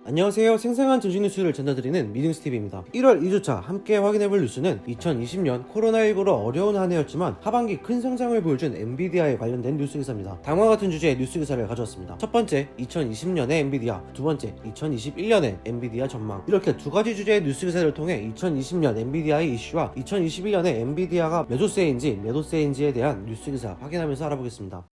안녕하세요. 생생한 증시 뉴스를 전해드리는 미등스TV입니다. 1월 2주차 함께 확인해볼 뉴스는 2020년 코로나19로 어려운 한 해였지만 하반기 큰 성장을 보여준 엔비디아에 관련된 뉴스 기사입니다. 다음과 같은 주제의 뉴스 기사를 가져왔습니다. 첫 번째, 2020년의 엔비디아, 두 번째, 2021년의 엔비디아 전망. 이렇게 두 가지 주제의 뉴스 기사를 통해 2020년 엔비디아의 이슈와 2021년의 엔비디아가 매조세인지 매도세인지에 대한 뉴스 기사 확인하면서 알아보겠습니다.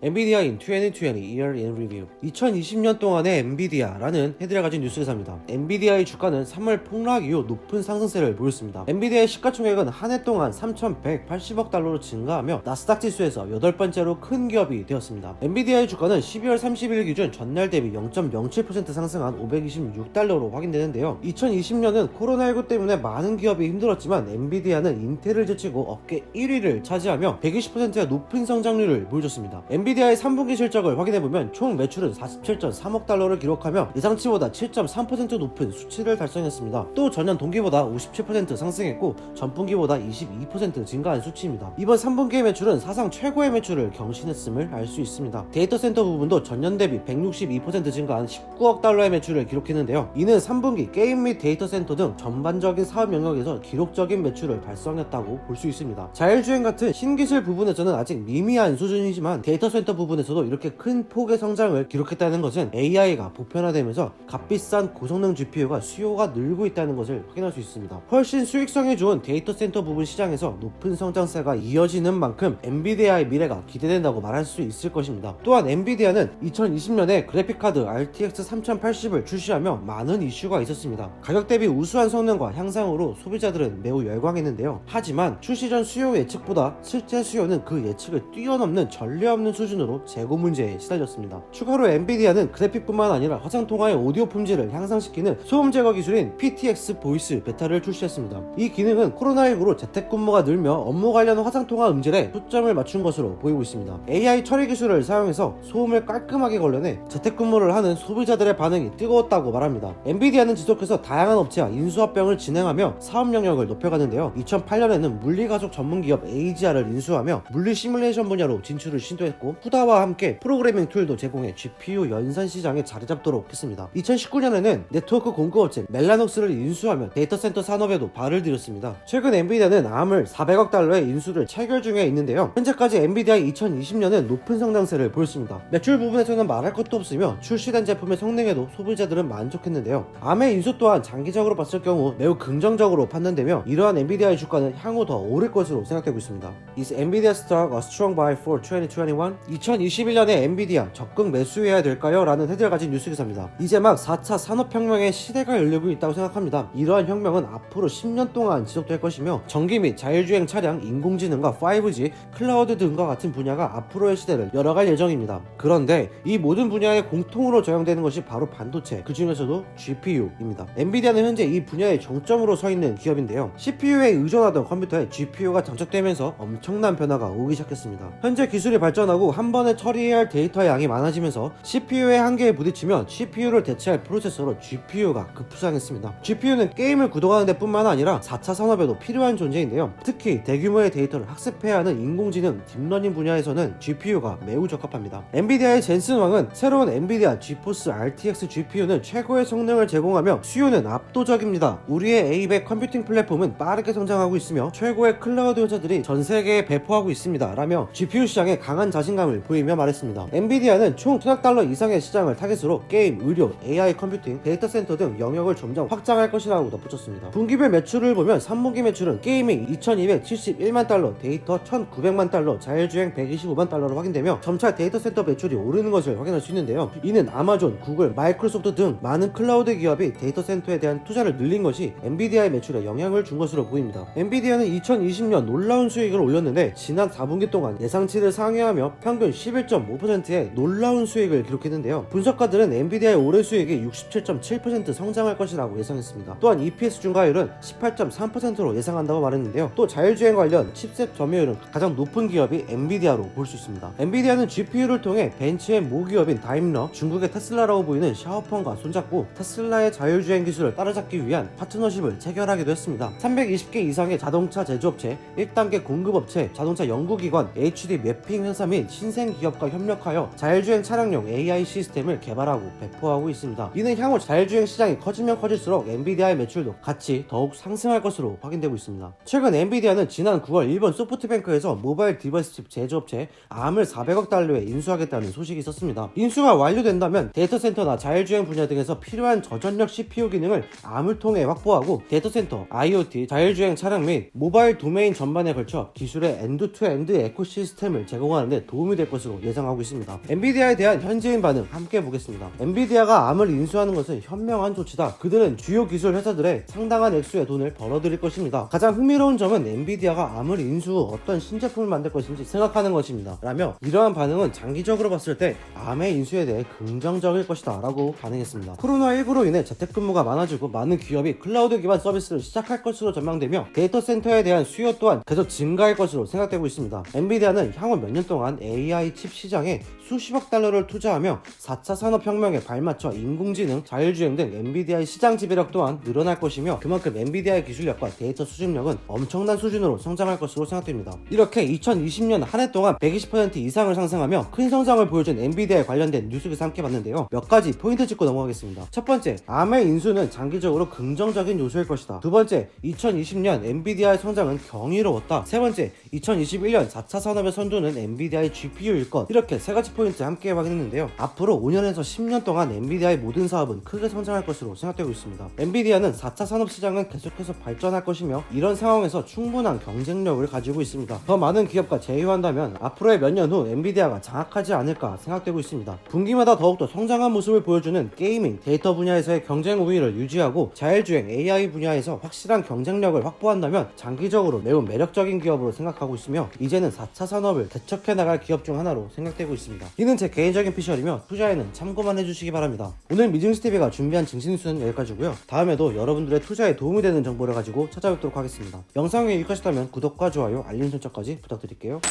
엔비디아 in 2020 Year in Review. 2020년 동안의 엔비디아라는 헤드를 가진 뉴스 기사입니다. 엔비디아의 주가는 3월 폭락 이후 높은 상승세를 보였습니다. 엔비디아의 시가총액은 한 해 동안 3,180억 달러로 증가하며 나스닥 지수에서 8번째로 큰 기업이 되었습니다. 엔비디아의 주가는 12월 30일 기준 전날 대비 0.07% 상승한 526달러로 확인되는데요. 2020년은 코로나19 때문에 많은 기업이 힘들었지만 엔비디아는 인텔을 제치고 업계 1위를 차지하며 120%의 높은 성장률을 보여줬습니다. 엔비디아의 3분기 실적을 확인해보면 총 매출은 47.3억 달러를 기록하며 예상치보다 7.3% 높은 수치를 달성했습니다. 또 전년 동기보다 57% 상승했고 전분기보다 22% 증가한 수치입니다. 이번 3분기의 매출은 사상 최고의 매출을 경신했음을 알 수 있습니다. 데이터 센터 부분도 전년 대비 162% 증가한 19억 달러의 매출을 기록했는데요. 이는 3분기 게임 및 데이터 센터 등 전반적인 사업 영역에서 기록적인 매출을 달성했다고 볼 수 있습니다. 자율주행 같은 신기술 부분에서는 아직 미미한 수준이지만 데이터 센터 부분에서도 이렇게 큰 폭의 성장을 기록했다는 것은 AI가 보편화되면서 값비싼 고성능 GPU가 수요가 늘고 있다는 것을 확인할 수 있습니다. 훨씬 수익성이 좋은 데이터 센터 부분 시장에서 높은 성장세가 이어지는 만큼 엔비디아의 미래가 기대된다고 말할 수 있을 것입니다. 또한 엔비디아는 2020년에 그래픽카드 RTX 3080을 출시하며 많은 이슈가 있었습니다. 가격 대비 우수한 성능과 향상으로 소비자들은 매우 열광했는데요. 하지만 출시 전 수요 예측보다 실제 수요는 그 예측을 뛰어넘는 전례 없는 수준으로 재고 문제에 시달렸습니다. 추가로 엔비디아는 그래픽뿐만 아니라 화상통화의 오디오 품질을 향상시키는 소음 제거 기술인 PTX 보이스 베타를 출시했습니다. 이 기능은 코로나19로 재택근무가 늘며 업무 관련 화상통화 음질에 초점을 맞춘 것으로 보이고 있습니다. AI 처리 기술을 사용해서 소음을 깔끔하게 걸러내 재택근무를 하는 소비자들의 반응이 뜨거웠다고 말합니다. 엔비디아는 지속해서 다양한 업체와 인수합병을 진행하며 사업 영역을 높여가는데요. 2008년에는 물리가속 전문기업 AGR을 인수하며 물리 시뮬레이션 분야로 진출을 시도했고 후다와 함께 프로그래밍 툴도 제공해 GPU 연산 시장에 자리 잡도록 했습니다. 2019년에는 네트워크 공급업체 멜라녹스를 인수하며 데이터 센터 산업에도 발을 들였습니다. 최근 엔비디아는 암을 400억 달러의 인수를 체결 중에 있는데요. 현재까지 엔비디아의 2020년은 높은 성장세를 보였습니다. 매출 부분에서는 말할 것도 없으며 출시된 제품의 성능에도 소비자들은 만족했는데요. 암의 인수 또한 장기적으로 봤을 경우 매우 긍정적으로 판단되며 이러한 엔비디아의 주가는 향후 더 오를 것으로 생각되고 있습니다. Is Nvidia stock a strong buy for 2021? 2021년에 엔비디아 적극 매수해야 될까요? 라는 헤드를 가진 뉴스 기사입니다. 이제 막 4차 산업혁명의 시대가 열리고 있다고 생각합니다. 이러한 혁명은 앞으로 10년 동안 지속될 것이며 전기 및 자율주행 차량, 인공지능과 5G, 클라우드 등과 같은 분야가 앞으로의 시대를 열어갈 예정입니다. 그런데 이 모든 분야에 공통으로 적용되는 것이 바로 반도체, 그 중에서도 GPU입니다. 엔비디아는 현재 이 분야의 정점으로 서 있는 기업인데요. CPU에 의존하던 컴퓨터에 GPU가 장착되면서 엄청난 변화가 오기 시작했습니다. 현재 기술이 발전하고 한 번에 처리해야 할 데이터의 양이 많아지면서 CPU의 한계에 부딪히며 CPU를 대체할 프로세서로 GPU가 급부상했습니다. GPU는 게임을 구동하는 데 뿐만 아니라 4차 산업에도 필요한 존재인데요. 특히 대규모의 데이터를 학습해야 하는 인공지능, 딥러닝 분야에서는 GPU가 매우 적합합니다. 엔비디아의 젠슨 왕은 새로운 엔비디아 지포스 RTX GPU는 최고의 성능을 제공하며 수요는 압도적입니다. 우리의 A100 컴퓨팅 플랫폼은 빠르게 성장하고 있으며 최고의 클라우드 회사들이 전 세계에 배포하고 있습니다. 라며 GPU 시장에 강한 자신감을 보이며 말했습니다. 엔비디아는 총 1,000억 달러 이상의 시장을 타겟으로 게임, 의료, AI 컴퓨팅, 데이터 센터 등 영역을 점점 확장할 것이라고 덧붙였습니다. 분기별 매출을 보면 3분기 매출은 게이밍 2,271만 달러, 데이터 1,900만 달러, 자율주행 125만 달러로 확인되며 점차 데이터 센터 매출이 오르는 것을 확인할 수 있는데요. 이는 아마존, 구글, 마이크로소프트 등 많은 클라우드 기업이 데이터 센터에 대한 투자를 늘린 것이 엔비디아의 매출에 영향을 준 것으로 보입니다. 엔비디아는 2020년 놀라운 수익을 올렸는데 지난 4분기 동안 예상치를 상회하며 평균 11.5%의 놀라운 수익을 기록했는데요. 분석가들은 엔비디아의 올해 수익이 67.7% 성장할 것이라고 예상했습니다. 또한 EPS 증가율은 18.3%로 예상한다고 말했는데요. 또 자율주행 관련 칩셋 점유율은 가장 높은 기업이 엔비디아로 볼 수 있습니다. 엔비디아는 GPU를 통해 벤츠의 모기업인 다임러, 중국의 테슬라라고 보이는 샤오펑과 손잡고 테슬라의 자율주행 기술을 따라잡기 위한 파트너십을 체결하기도 했습니다. 320개 이상의 자동차 제조업체, 1단계 공급업체, 자동차 연구기관, HD 매핑 회사 및 신생 기업과 협력하여 자율주행 차량용 AI 시스템을 개발하고 배포하고 있습니다. 이는 향후 자율주행 시장이 커지면 커질수록 엔비디아의 매출도 같이 더욱 상승할 것으로 확인되고 있습니다. 최근 엔비디아는 지난 9월 일본 소프트뱅크에서 모바일 디바이스 칩 제조업체 암을 400억 달러에 인수하겠다는 소식이 있었습니다. 인수가 완료된다면 데이터 센터나 자율주행 분야 등에서 필요한 저전력 CPU 기능을 암을 통해 확보하고 데이터 센터, IoT, 자율주행 차량 및 모바일 도메인 전반에 걸쳐 기술의 엔드-투-엔드 에코시스템을 제공하는 데 도움이 될 것으로 예상하고 있습니다. 엔비디아에 대한 현지인 반응 함께 보겠습니다. 엔비디아가 암을 인수하는 것은 현명한 조치다. 그들은 주요 기술 회사들에 상당한 액수의 돈을 벌어들일 것입니다. 가장 흥미로운 점은 엔비디아가 암을 인수 후 어떤 신제품을 만들 것인지 생각하는 것입니다. 라며 이러한 반응은 장기적으로 봤을 때 암의 인수에 대해 긍정적일 것이다 라고 반응했습니다. 코로나19로 인해 재택근무가 많아지고 많은 기업이 클라우드 기반 서비스를 시작할 것으로 전망되며 데이터 센터에 대한 수요 또한 계속 증가할 것으로 생각되고 있습니다. 엔비디아는 향후 몇 년 동안 AI 칩 시장에 수십억 달러를 투자하며 4차 산업혁명에 발맞춰 인공지능, 자율주행 등 엔비디아의 시장 지배력 또한 늘어날 것이며 그만큼 엔비디아의 기술력과 데이터 수집력은 엄청난 수준으로 성장할 것으로 생각됩니다. 이렇게 2020년 한 해 동안 120% 이상을 상승하며 큰 성장을 보여준 엔비디아에 관련된 뉴스를 함께 봤는데요. 몇 가지 포인트 짚고 넘어가겠습니다. 첫 번째, 암의 인수는 장기적으로 긍정적인 요소일 것이다. 두 번째, 2020년 엔비디아의 성장은 경이로웠다. 세 번째, 2021년 4차 산업의 선두는 엔비디아의 GPU일 것. 이렇게 세 가지 포인트 함께 확인했는데요. 앞으로 5년에서 10년 동안 엔비디아의 모든 사업은 크게 성장할 것으로 생각되고 있습니다. 엔비디아는 4차 산업 시장은 계속해서 발전할 것이며 이런 상황에서 충분한 경쟁력을 가지고 있습니다. 더 많은 기업과 제휴한다면 앞으로의 몇 년 후 엔비디아가 장악하지 않을까 생각되고 있습니다. 분기마다 더욱더 성장한 모습을 보여주는 게이밍, 데이터 분야에서의 경쟁 우위를 유지하고 자율주행 AI 분야에서 확실한 경쟁력을 확보한다면 장기적으로 매우 매력적인 기업으로 생각하고 있으며 이제는 4차 산업을 개척해 나갈 기업 중 하나로 생각되고 있습니다. 이는 제 개인적인 피셜이며 투자에는 참고만 해주시기 바랍니다. 오늘 미증스TV가 준비한 증시뉴스는 여기까지고요. 다음에도 여러분들의 투자에 도움이 되는 정보를 가지고 찾아뵙도록 하겠습니다. 영상이 유익하셨다면 구독과 좋아요, 알림 설정까지 부탁드릴게요.